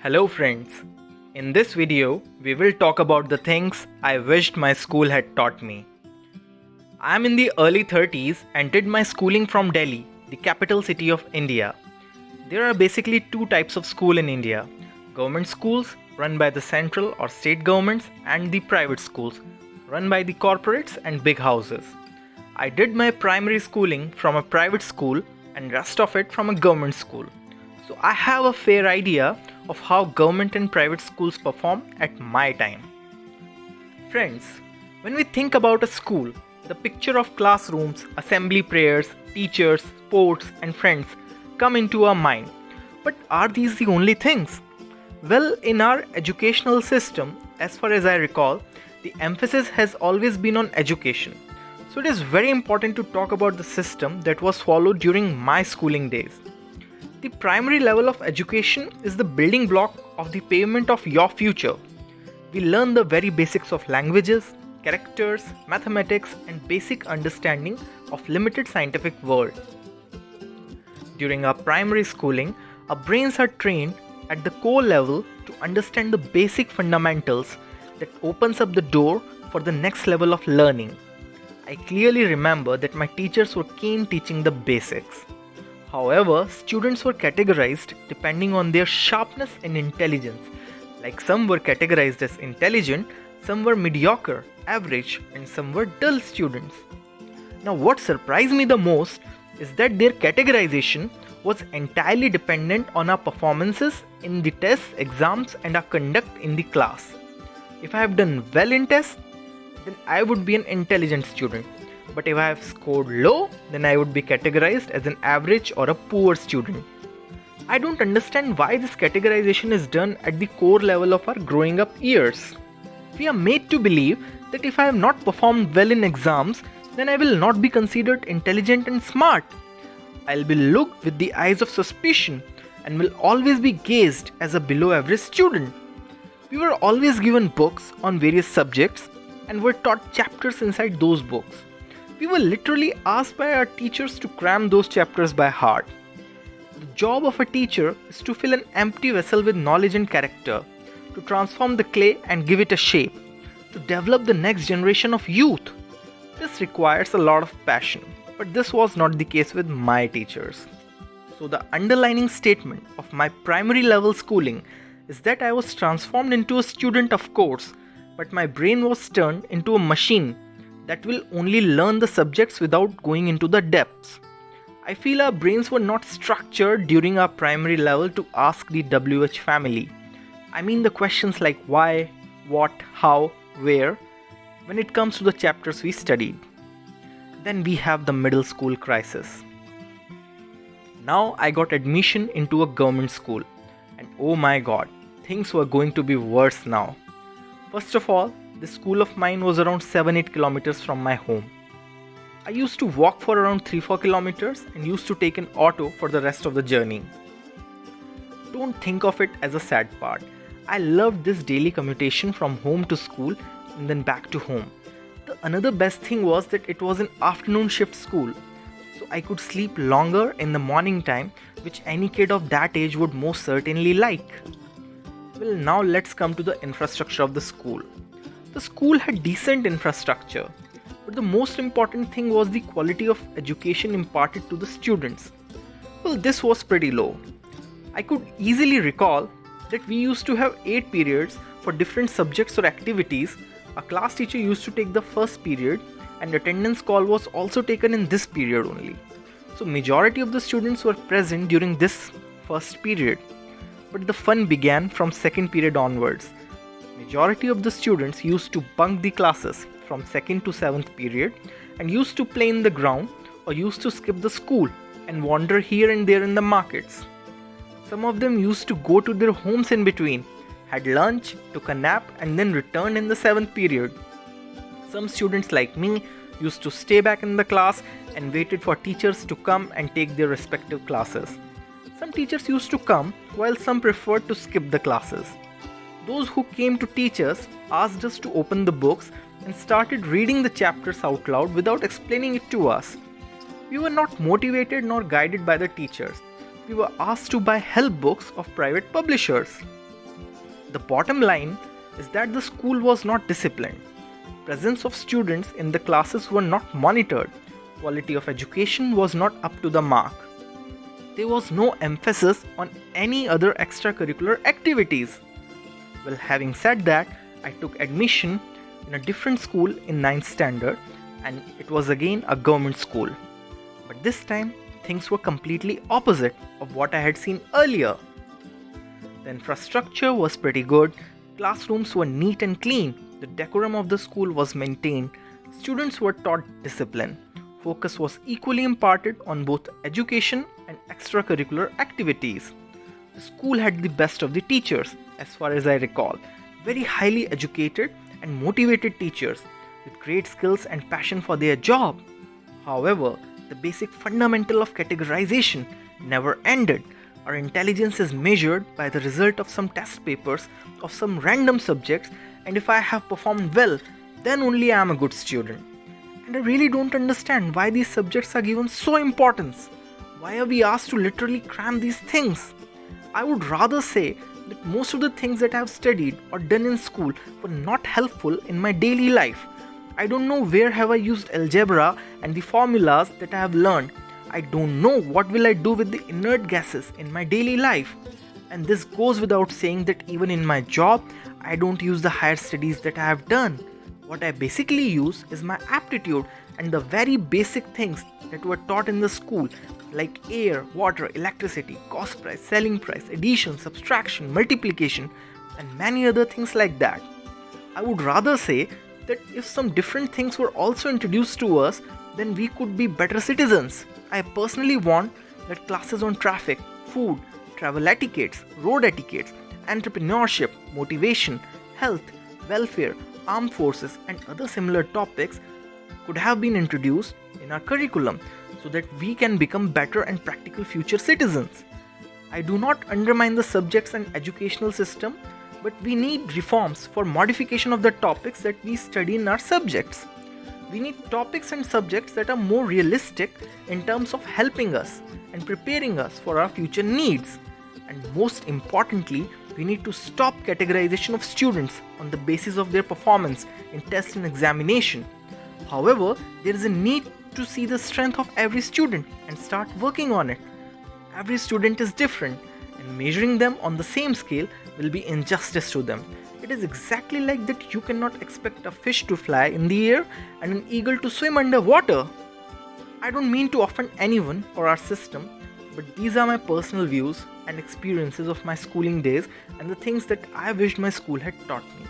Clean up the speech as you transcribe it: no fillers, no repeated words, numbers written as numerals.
Hello friends. In this video, we will talk about the things I wished my school had taught me. I am in the early 30s and did my schooling from Delhi, the capital city of India. There are basically two types of school in India: government schools run by the central or state governments and the private schools run by the corporates and big houses. I did my primary schooling from a private school and rest of it from a government school. So I have a fair idea of how government and private schools perform at my time. Friends, when we think about a school, the picture of classrooms, assembly prayers, teachers, sports, and friends come into our mind. But are these the only things? Well, in our educational system, as far as I recall, the emphasis has always been on education. So it is very important to talk about the system that was followed during my schooling days. The primary level of education is the building block of the pavement of your future. We learn the very basics of languages, characters, mathematics, and basic understanding of limited scientific world. During our primary schooling, our brains are trained at the core level to understand the basic fundamentals that opens up the door for the next level of learning. I clearly remember that my teachers were keen teaching the basics. However, students were categorized depending on their sharpness and intelligence. Like some were categorized as intelligent, some were mediocre, average, and some were dull students. Now, what surprised me the most is that their categorization was entirely dependent on our performances in the tests, exams, and our conduct in the class. If I have done well in tests, then I would be an intelligent student. But if I have scored low, then I would be categorized as an average or a poor student. I don't understand why this categorization is done at the core level of our growing up years. We are made to believe that if I have not performed well in exams, then I will not be considered intelligent and smart. I'll be looked with the eyes of suspicion and will always be gazed as a below average student. We were always given books on various subjects and were taught chapters inside those books. We were literally asked by our teachers to cram those chapters by heart. The job of a teacher is to fill an empty vessel with knowledge and character, to transform the clay and give it a shape, to develop the next generation of youth. This requires a lot of passion, but this was not the case with my teachers. So the underlining statement of my primary level schooling is that I was transformed into a student, of course, but my brain was turned into a machine that will only learn the subjects without going into the depths. I feel our brains were not structured during our primary level to ask the WH family. I mean the questions like why, what, how, where, when it comes to the chapters we studied. Then we have the middle school crisis. Now I got admission into a government school, and oh my god, things were going to be worse now. First of all, the school of mine was around 7-8 kilometers from my home. I used to walk for around 3-4 kilometers and used to take an auto for the rest of the journey. Don't think of it as a sad part. I loved this daily commutation from home to school and then back to home. The another best thing was that it was an afternoon shift school, so I could sleep longer in the morning time, which any kid of that age would most certainly like. Well, now let's come to the infrastructure of the school. The school had decent infrastructure, but the most important thing was the quality of education imparted to the students. Well, this was pretty low. I could easily recall that we used to have 8 periods for different subjects or activities. A class teacher used to take the first period, and attendance call was also taken in this period only. So majority of the students were present during this first period. But the fun began from second period onwards. Majority of the students used to bunk the classes from 2nd to 7th period and used to play in the ground or used to skip the school and wander here and there in the markets. Some of them used to go to their homes in between, had lunch, took a nap, and then returned in the 7th period. Some students like me used to stay back in the class and waited for teachers to come and take their respective classes. Some teachers used to come while some preferred to skip the classes. Those who came to teach us asked us to open the books and started reading the chapters out loud without explaining it to us. We were not motivated nor guided by the teachers. We were asked to buy help books of private publishers. The bottom line is that the school was not disciplined. Presence of students in the classes were not monitored. Quality of education was not up to the mark. There was no emphasis on any other extracurricular activities. Well, having said that, I took admission in a different school in 9th standard, and it was again a government school. But this time, things were completely opposite of what I had seen earlier. The infrastructure was pretty good, classrooms were neat and clean, the decorum of the school was maintained, students were taught discipline. Focus was equally imparted on both education and extracurricular activities. The school had the best of the teachers, as far as I recall, very highly educated and motivated teachers with great skills and passion for their job. However, the basic fundamental of categorization never ended. Our intelligence is measured by the result of some test papers of some random subjects, and if I have performed well, then only I am a good student. And I really don't understand why these subjects are given so importance. Why are we asked to literally cram these things? I would rather say that most of the things that I have studied or done in school were not helpful in my daily life. I don't know where have I used algebra and the formulas that I have learned. I don't know what will I do with the inert gases in my daily life. And this goes without saying that even in my job, I don't use the higher studies that I have done. What I basically use is my aptitude and the very basic things that were taught in the school, like air, water, electricity, cost price, selling price, addition, subtraction, multiplication, and many other things like that. I would rather say that if some different things were also introduced to us, then we could be better citizens. I personally want that classes on traffic, food, travel etiquettes, road etiquettes, entrepreneurship, motivation, health, welfare, armed forces, and other similar topics could have been introduced in our curriculum so that we can become better and practical future citizens. I do not undermine the subjects and educational system, but we need reforms for modification of the topics that we study in our subjects. We need topics and subjects that are more realistic in terms of helping us and preparing us for our future needs. And most importantly, we need to stop categorization of students on the basis of their performance in test and examination. However, there is a need to see the strength of every student and start working on it. Every student is different, and measuring them on the same scale will be injustice to them. It is exactly like that you cannot expect a fish to fly in the air and an eagle to swim underwater. I don't mean to offend anyone or our system, but these are my personal views and experiences of my schooling days and the things that I wished my school had taught me.